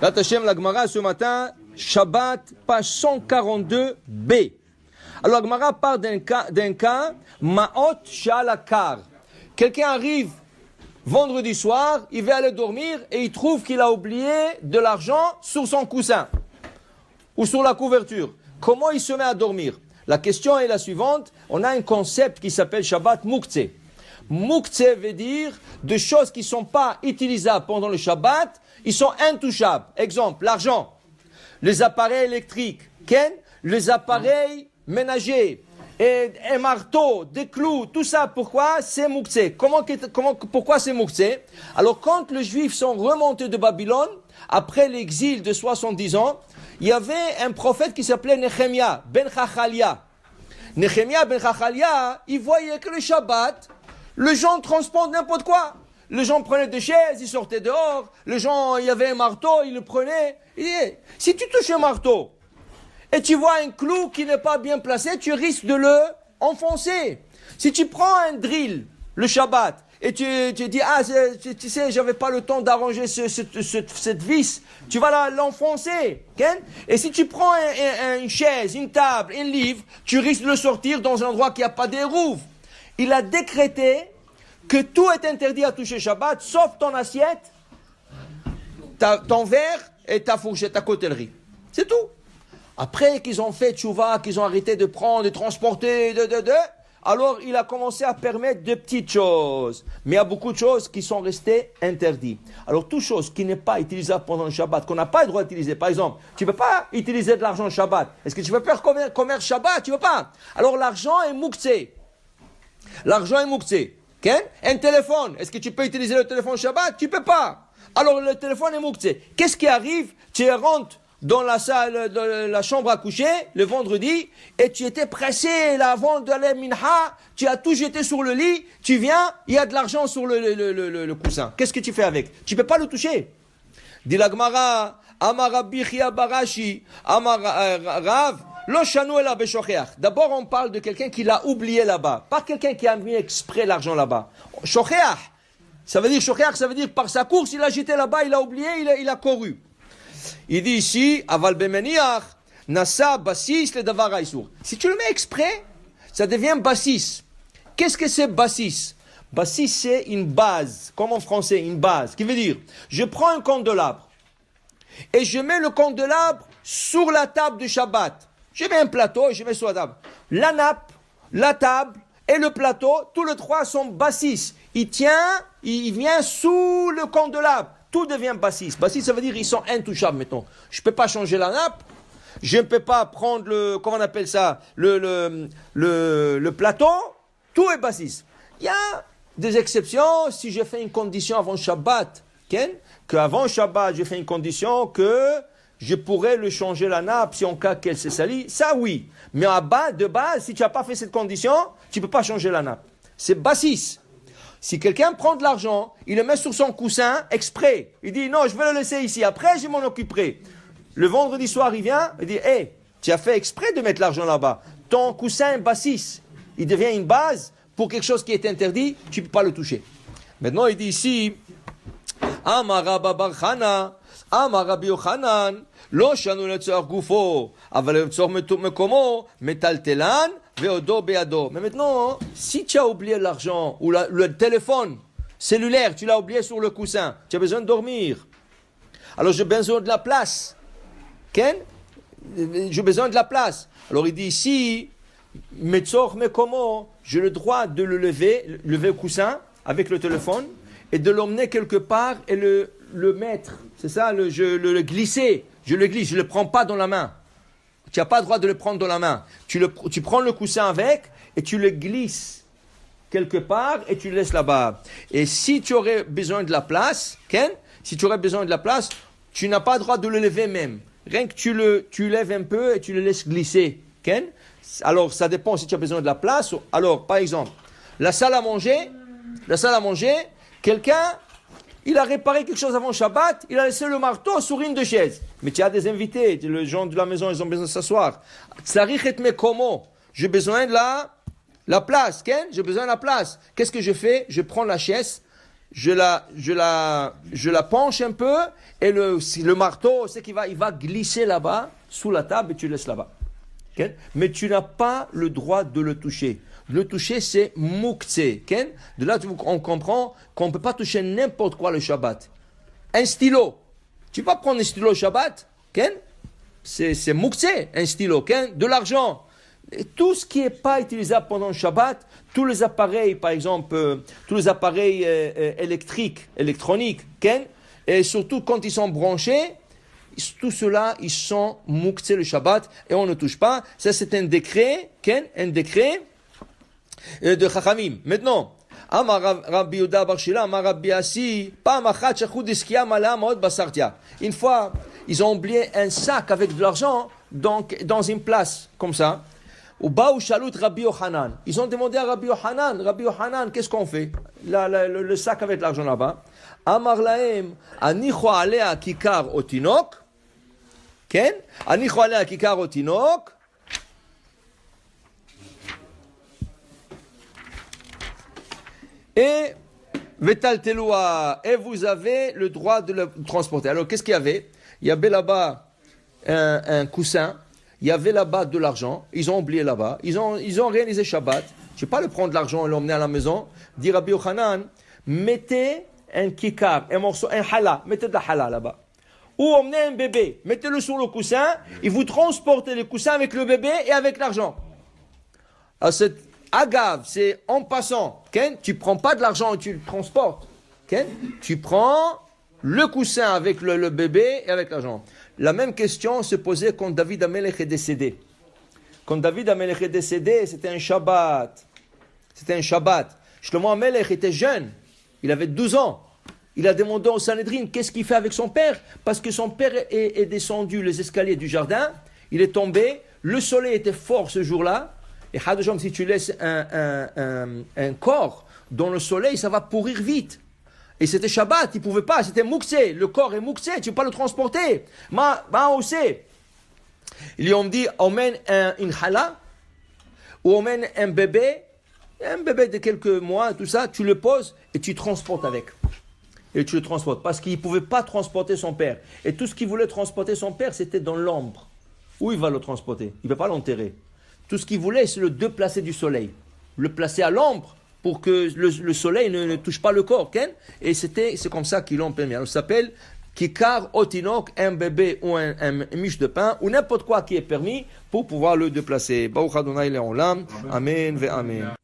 Rat Hashem, la Gemara ce matin, Shabbat, page 142b. Alors la Gemara parle d'un cas, Ma'ot Shalakar. Quelqu'un arrive vendredi soir, il va aller dormir et il trouve qu'il a oublié de l'argent sur son coussin ou sur la couverture. Comment il se met à dormir? La question est la suivante. On a un concept qui s'appelle Shabbat Muktzeh. Muktzeh veut dire de choses qui ne sont pas utilisables pendant le Shabbat, ils sont intouchables. Exemple, l'argent, les appareils électriques, les appareils ménagers, et un marteau, des clous, tout ça, pourquoi? C'est Muktzeh. Pourquoi c'est Muktzeh? Alors, quand les Juifs sont remontés de Babylone, après l'exil de 70 ans, il y avait un prophète qui s'appelait Nehemia ben Chachalia. Nehemia ben Chachalia, il voyait que le Shabbat, les gens transportent n'importe quoi. Les gens prenaient des chaises, ils sortaient dehors. Les gens, il y avait un marteau, ils le prenaient. Il dit, si tu touches un marteau et tu vois un clou qui n'est pas bien placé, tu risques de le enfoncer. Si tu prends un drill, le Shabbat, et tu dis, tu sais, j'avais pas le temps d'arranger cette vis, tu vas l'enfoncer. Et si tu prends une chaise, une table, un livre, tu risques de le sortir dans un endroit qui n'a pas d'érouve. Il a décrété que tout est interdit à toucher Shabbat, sauf ton assiette, ton verre et ta fourchette, ta cotellerie. C'est tout. Après qu'ils ont fait tchouva, qu'ils ont arrêté de prendre, de transporter, alors il a commencé à permettre de petites choses. Mais il y a beaucoup de choses qui sont restées interdites. Alors toute chose qui n'est pas utilisable pendant le Shabbat, qu'on n'a pas le droit d'utiliser, par exemple, tu ne peux pas utiliser de l'argent Shabbat. Est-ce que tu veux faire commerce Shabbat? Tu ne veux pas. Alors l'argent est muktzeh. L'argent est muktzeh. Un téléphone, est-ce que tu peux utiliser le téléphone Shabbat? Tu ne peux pas. Alors le téléphone est muktzeh. Qu'est-ce qui arrive? Tu rentres dans la salle, dans la chambre à coucher, le vendredi, et tu étais pressé, là, avant d'aller minha, tu as tout jeté sur le lit, tu viens, il y a de l'argent sur le coussin. Qu'est-ce que tu fais avec? Tu peux pas le toucher. Dit la Gemara, Amar Rabbi Chia Barashi, Amar Rav, Lo shanu ela beshocheach. D'abord, on parle de quelqu'un qui l'a oublié là-bas, pas quelqu'un qui a mis exprès l'argent là-bas. Shocheach, ça veut dire par sa course, il a jeté là-bas, il a oublié, il a couru. Il dit ici, aval bemeniach, nasa basis le davar haïsour. Si tu le mets exprès, ça devient basis. Qu'est-ce que c'est basis? Basis, c'est une base, comme en français, une base. Qui veut dire, je prends un candelabre et je mets le candelabre sur la table du Shabbat. Je mets un plateau et je mets sur la table. La nappe, la table et le plateau, tous les trois sont basis. Il vient sous le candelabre. Tout devient basis. Basis, ça veut dire ils sont intouchables maintenant. Je ne peux pas changer la nappe. Je ne peux pas prendre comment on appelle ça, le plateau. Tout est basis. Il y a des exceptions si je fais une condition avant Shabbat. Qu'avant Shabbat, je fais une condition que je pourrais le changer la nappe si en cas qu'elle se salit. Ça, oui. Mais de base, si tu n'as pas fait cette condition, tu ne peux pas changer la nappe. C'est basis. Si quelqu'un prend de l'argent, il le met sur son coussin exprès. Il dit, non, je vais le laisser ici. Après, je m'en occuperai. Le vendredi soir, il vient, il dit, tu as fait exprès de mettre l'argent là-bas. Ton coussin basis, il devient une base pour quelque chose qui est interdit, tu ne peux pas le toucher. Maintenant, il dit ici, Amar Rabba bar Chana, Amar Rabbi Yochanan, Lo shanu letzor gufo, aval letzor mekomo, metaltelan, veodo beado. Mais maintenant, si tu as oublié l'argent ou le téléphone cellulaire, tu l'as oublié sur le coussin, tu as besoin de dormir. Alors j'ai besoin de la place. J'ai besoin de la place. Alors il dit ici, metzor mekomo, j'ai le droit de lever le coussin avec le téléphone et de l'emmener quelque part et le mettre. C'est ça, je le glisser. Je le glisse, je ne le prends pas dans la main. Tu n'as pas le droit de le prendre dans la main. Tu prends le coussin avec et tu le glisses quelque part et tu le laisses là-bas. Et si tu aurais besoin de la place, tu n'as pas le droit de le lever même. Rien que tu lèves un peu et tu le laisses glisser. Alors, ça dépend si tu as besoin de la place. Alors, par exemple, la salle à manger, quelqu'un, il a réparé quelque chose avant Shabbat, il a laissé le marteau sur une de chaises. Mais tu as des invités, les gens de la maison, ils ont besoin de s'asseoir. J'ai besoin de la place, j'ai besoin de la place. Qu'est-ce que je fais? Je prends la chaise, je la penche un peu, et le marteau, c'est qu'il il va glisser là-bas, sous la table, et tu laisses là-bas. Okay? Mais tu n'as pas le droit de le toucher. Le toucher, c'est moukse. Okay? De là, on comprend qu'on ne peut pas toucher n'importe quoi le Shabbat. Un stylo. Tu ne peux pas prendre un stylo Shabbat. Okay? C'est moukse, un stylo. Okay? De l'argent. Et tout ce qui n'est pas utilisable pendant le Shabbat, tous les appareils, par exemple, tous les appareils électriques, électroniques, okay? Et surtout quand ils sont branchés, tout cela, ils sont moukse le Shabbat et on ne touche pas. Ça, c'est un décret, okay? Un décret de Chachamim. Maintenant, une fois, ils ont oublié un sac avec de l'argent dans une place, comme ça. Ils ont demandé à Rabbi Yochanan, qu'est-ce qu'on fait? Le sac avec l'argent là-bas. Amar lahem, anicho alea kikar otinok. Ken? Anicho alea kikar otinok. Et vetaltelua. Et vous avez le droit de le transporter. Alors, qu'est-ce qu'il y avait? Il y avait là-bas un coussin. Il y avait là-bas de l'argent, ils ont oublié là-bas, ils ont réalisé Shabbat. Je ne vais pas le prendre l'argent et l'emmener à la maison. Dit Rabbi Yochanan, mettez un kikar, un morceau, un challah, mettez de la challah là-bas. Ou emmenez un bébé, mettez-le sur le coussin, et vous transportez le coussin avec le bébé et avec l'argent. Alors c'est agave, c'est en passant. Okay? Tu ne prends pas de l'argent et tu le transportes. Okay? Tu prends le coussin avec le bébé et avec l'argent. La même question se posait quand David Amelech est décédé. Quand David Amelech est décédé, c'était un Shabbat. Shlomo Amelech était jeune. Il avait 12 ans. Il a demandé au Sanhedrin qu'est-ce qu'il fait avec son père. Parce que son père est descendu les escaliers du jardin. Il est tombé. Le soleil était fort ce jour-là. Et Hadajom, si tu laisses un corps dans le soleil, ça va pourrir vite. Et c'était Shabbat, il ne pouvait pas, c'était mouxé. Le corps est mouxé, tu ne peux pas le transporter. Ils lui ont dit, emmène une challah, ou emmène un bébé de quelques mois, tout ça, tu le poses et tu transportes avec. Et tu le transportes, parce qu'il ne pouvait pas transporter son père. Et tout ce qu'il voulait transporter son père, c'était dans l'ombre. Où il va le transporter? Il ne peut pas l'enterrer. Tout ce qu'il voulait, c'est le déplacer du soleil. Le placer à l'ombre, pour que le soleil ne touche pas le corps. Okay? Et c'est comme ça qu'ils l'ont permis. Alors, ça s'appelle Kikar Otinok, un bébé ou un miche de pain, ou n'importe quoi qui est permis pour pouvoir le déplacer. Baruch Adonai Le'olam. Amen ve Amen.